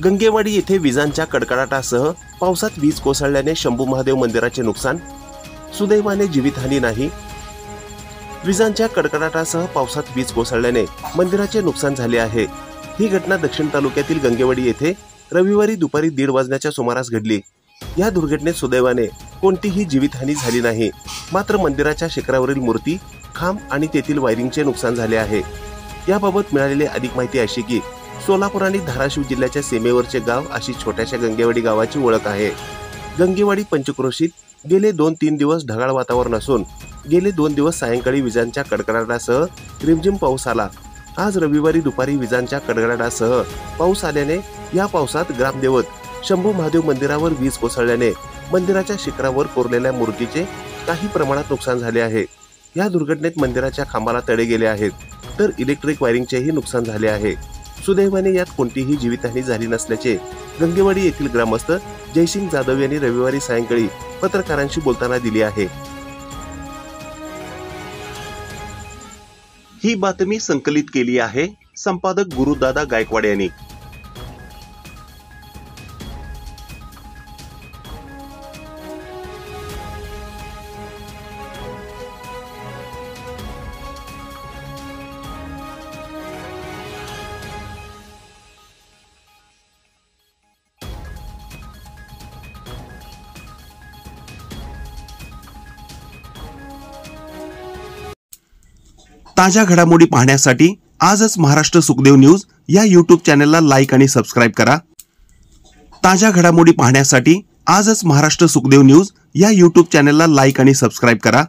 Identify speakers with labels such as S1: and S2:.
S1: गंगेवाडी येथे विजांच्या कडकडाटासह पावसात वीज कोसळल्याने शंभू महादेव मंदिराचे नुकसान, सुदैवाने जीवितहानी नाही। विजांच्या कडकडाटासह पावसात वीज कोसळल्याने मंदिराचे नुकसान झाले आहे। ही घटना दक्षिण तालुक्यातील गंगेवाडी येथे रविवारी दुपारी 1:30 वाजण्याच्या सुमारास घडली। या दुर्घटनेत सुदैवाने कोणतीही जीवितहानी झाली नाही, मात्र मंदिराच्या शिखरावरील मूर्ती, खांब आणि तेथील वायरिंगचे नुकसान झाले आहे। याबाबत मिळालेली अधिक माहिती अशी की सोलापूर आणि धाराशिव जिल्ह्याच्या सीमेवरचे गाव अशी छोट्याशा गंगेवाडी गावाची ओळख आहे। गंगेवाडी पंचक्रोशीत गेले 2-3 दिवस ढगाळ वातावरण असून गेले 2 दिवस सायंकाळी विजांच्या कडकडाटासह रिमझिम पाऊस आला। आज रविवारी दुपारी विजांच्या कडकडाटासह पाऊस आल्याने या पावसात ग्रामदेवत शंभू महादेव मंदिरावर वीज कोसळल्याने मंदिराच्या शिखरावर कोरलेल्या मूर्तीचे काही प्रमाणात नुकसान झाले आहे। या दुर्घटनेत मंदिराच्या खांबाला तडे गेले आहेत, तर इलेक्ट्रिक वायरिंगचेही नुकसान झाले आहे। सुदैवाने यात कोणतीही जीवितहानी झाली नसल्याचे गंगेवाडी येथील ग्रामस्थ जयसिंग जाधव यांनी रविवारी सायंकाळी पत्रकारांशी बोलताना दिली आहे। ही बातमी संकलित केली आहे संपादक गुरुदादा गायकवाड यांनी। ताज्या घडामोडी पाहण्यासाठी आजच महाराष्ट्र सुखदेव न्यूज या YouTube चॅनलला लाईक आणि सबस्क्राइब करा। ताज्या घडामोडी पाहण्यासाठी आजच महाराष्ट्र सुखदेव न्यूज या YouTube चॅनलला लाईक आणि सबस्क्राइब करा।